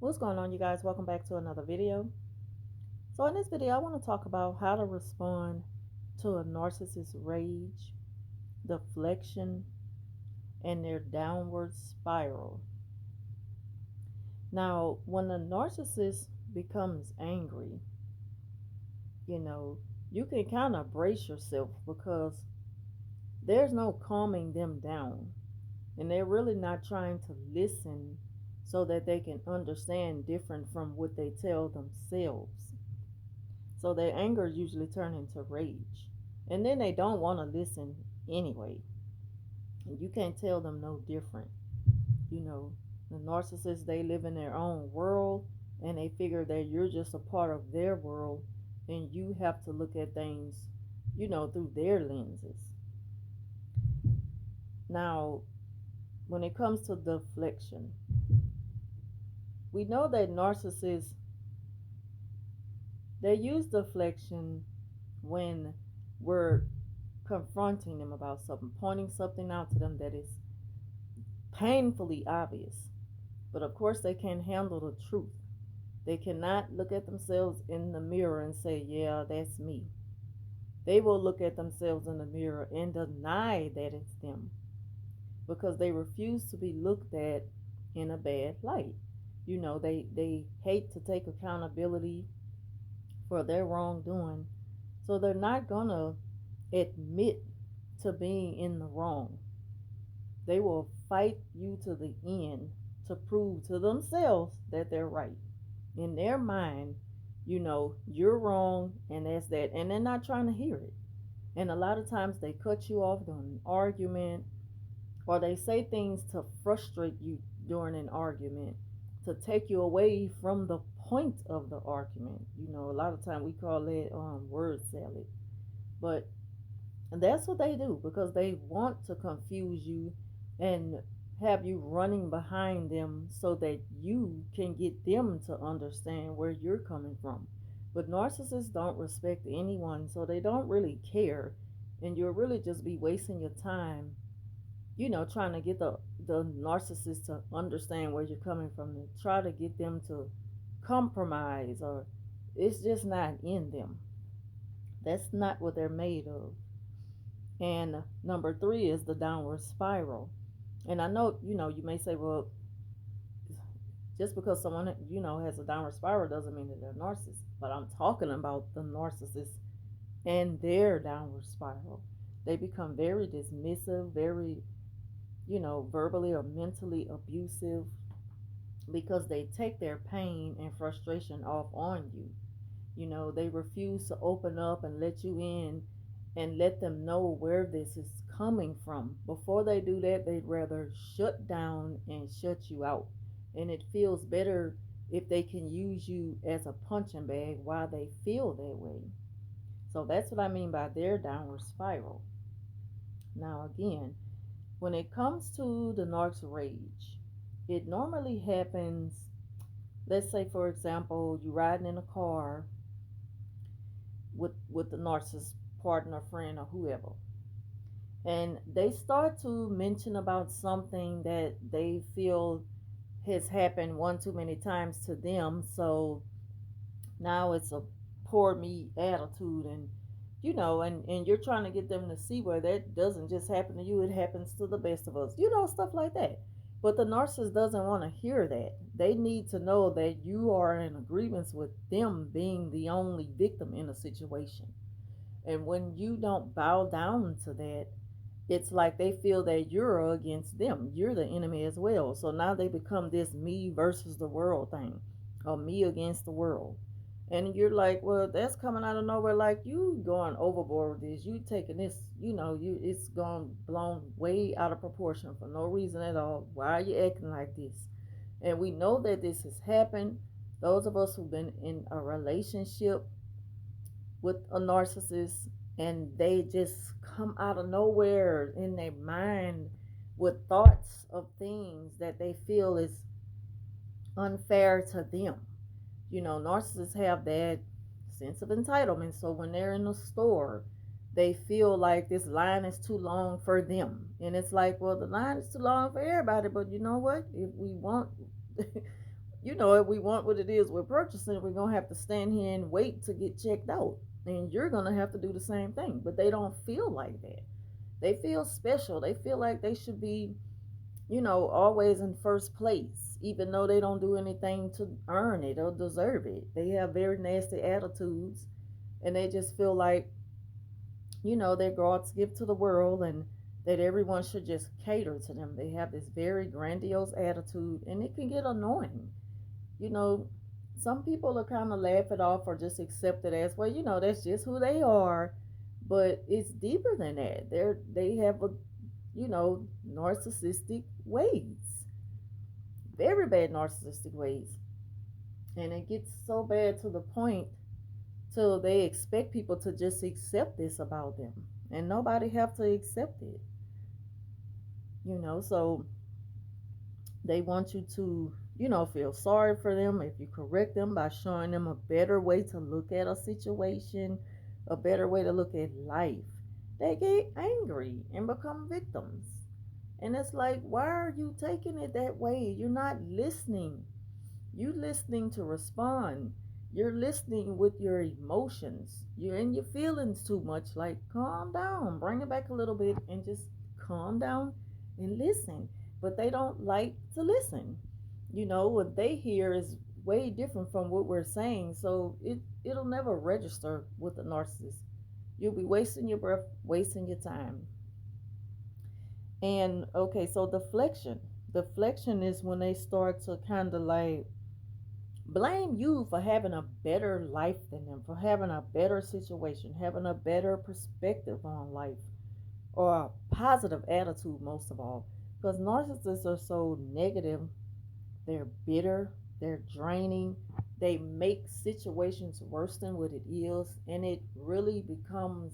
What's going on, you guys? Welcome back to another video. So in this video, I want to talk about how to respond to a narcissist's rage, deflection, and their downward spiral. Now, when a narcissist becomes angry, you know, you can kind of brace yourself because there's no calming them down. And they're really not trying to listen so that they can understand different from what they tell themselves. So their anger usually turns into rage. And then they don't want to listen anyway. And you can't tell them no different. You know, the narcissists, they live in their own world and they figure that you're just a part of their world and you have to look at things, through their lenses. Now, when it comes to deflection, we know that narcissists, they use deflection when we're confronting them about something, pointing something out to them that is painfully obvious. But of course, they can't handle the truth. They cannot look at themselves in the mirror and say, yeah, that's me. They will look at themselves in the mirror and deny that it's them because they refuse to be looked at in a bad light. They hate to take accountability for their wrongdoing. So they're not going to admit to being in the wrong. They will fight you to the end to prove to themselves that they're right. In their mind, you're wrong and that's that. And they're not trying to hear it. And a lot of times they cut you off during an argument or they say things to frustrate you during an argument to take you away from the point of the argument. A lot of time we call it word salad. But that's what they do because they want to confuse you and have you running behind them so that you can get them to understand where you're coming from. But narcissists don't respect anyone, so they don't really care. And you'll really just be wasting your time, trying to get the narcissist to understand where you're coming from and try to get them to compromise, or it's just not in them. That's not what they're made of. And number three is the downward spiral. And I know, you may say, well, just because someone, has a downward spiral doesn't mean that they're a narcissist. But I'm talking about the narcissist and their downward spiral. They become very dismissive, very, verbally or mentally abusive because they take their pain and frustration off on you. They refuse to open up and let you in and let them know where this is coming from. Before they do that, they'd rather shut down and shut you out. And it feels better if they can use you as a punching bag while they feel that way. So that's what I mean by their downward spiral. Now, again, when it comes to the narc's rage, it normally happens. Let's say, for example, you're riding in a car with the narcissist partner, friend, or whoever, and they start to mention about something that they feel has happened one too many times to them. So now it's a poor me attitude, and and you're trying to get them to see where that doesn't just happen to you, it happens to the best of us, stuff like that. But the narcissist doesn't want to hear that. They need to know that you are in agreement with them being the only victim in a situation. And when you don't bow down to that, it's like they feel that you're against them. You're the enemy as well. So now they become this me versus the world thing, or me against the world. And you're like, well, that's coming out of nowhere. Like, you going overboard with this. You taking this, it's gone blown way out of proportion for no reason at all. Why are you acting like this? And we know that this has happened. Those of us who've been in a relationship with a narcissist and they just come out of nowhere in their mind with thoughts of things that they feel is unfair to them. Narcissists have that sense of entitlement. So when they're in the store, they feel like this line is too long for them. And it's like, well, the line is too long for everybody, but you know what? If we want if we want what it is we're purchasing, we're going to have to stand here and wait to get checked out. And you're going to have to do the same thing. But they don't feel like that. They feel special. They feel like they should be, always in first place, even though they don't do anything to earn it or deserve it. They have very nasty attitudes, and they just feel like, they're God's gift to the world, and that everyone should just cater to them. They have this very grandiose attitude, and it can get annoying. You know, some people are kind of laugh it off or just accept it as, well, that's just who they are. But it's deeper than that. They have narcissistic ways, very bad narcissistic ways, and it gets so bad to the point till they expect people to just accept this about them, and nobody have to accept it. So they want you to, feel sorry for them if you correct them by showing them a better way to look at a situation, a better way to look at life. They get angry and become victims. And it's like, why are you taking it that way? You're not listening. You listening to respond. You're listening with your emotions. You're in your feelings too much. Like, calm down. Bring it back a little bit and just calm down and listen. But they don't like to listen. What they hear is way different from what we're saying. So it'll never register with the narcissist. You'll be wasting your breath, wasting your time. And okay, so deflection. Deflection is when they start to kind of like blame you for having a better life than them, for having a better situation, having a better perspective on life, or a positive attitude, most of all. Because narcissists are so negative, they're bitter, they're draining, they make situations worse than what it is, and it really becomes,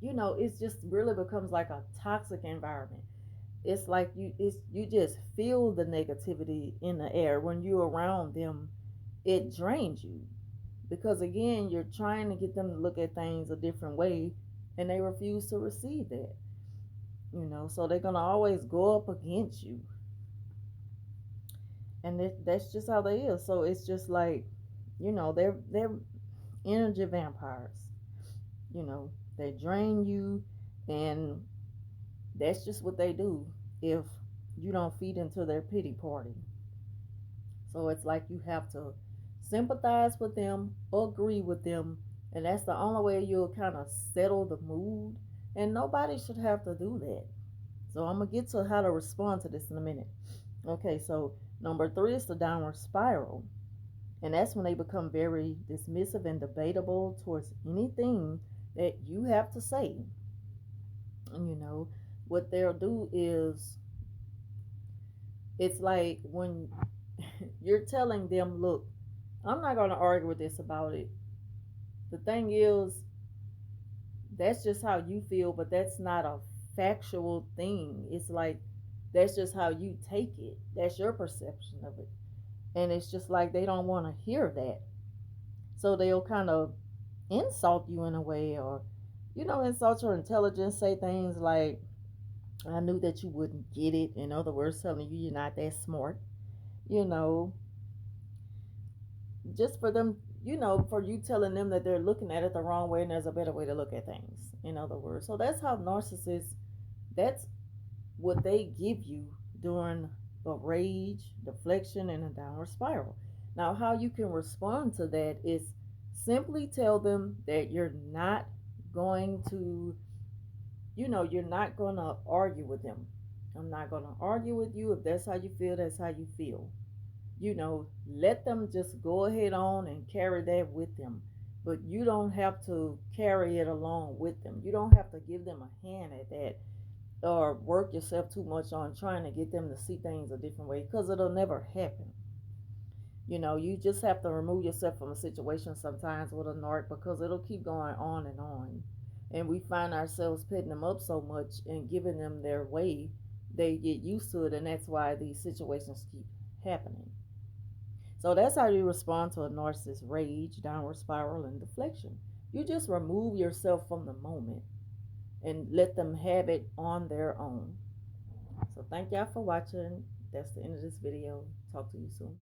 it's just really becomes like a toxic environment. It's like you just feel the negativity in the air when you're around them. It drains you because again you're trying to get them to look at things a different way, and they refuse to receive that. So they're gonna always go up against you, and that's just how they is. So it's just like, they're energy vampires. They drain you, and that's just what they do if you don't feed into their pity party. So it's like you have to sympathize with them, agree with them, and that's the only way you'll kind of settle the mood. And nobody should have to do that. So I'm gonna get to how to respond to this in a minute. Okay, so number three is the downward spiral. And that's when they become very dismissive and debatable towards anything that you have to say. And what they'll do is, it's like when you're telling them, look, I'm not going to argue with this about it. The thing is, that's just how you feel, but that's not a factual thing. It's like, that's just how you take it. That's your perception of it. And it's just like they don't want to hear that. So they'll kind of insult you in a way, or, insult your intelligence, say things like, I knew that you wouldn't get it. In other words, telling you you're not that smart. You know, just for them, for you telling them that they're looking at it the wrong way and there's a better way to look at things. In other words, so that's how narcissists, that's what they give you during a rage, deflection, and a downward spiral. Now, how you can respond to that is simply tell them that you're not going to, you're not going to argue with them. I'm not going to argue with you. If that's how you feel, that's how you feel. Let them just go ahead on and carry that with them. But you don't have to carry it along with them. You don't have to give them a hand at that or work yourself too much on trying to get them to see things a different way, because it'll never happen. You just have to remove yourself from a situation sometimes with a narc, because it'll keep going on and on. And we find ourselves pitting them up so much and giving them their way, they get used to it, and that's why these situations keep happening. So that's how you respond to a narcissist: rage, downward spiral, and deflection. You just remove yourself from the moment and let them have it on their own. So thank y'all for watching. That's the end of this video. Talk to you soon.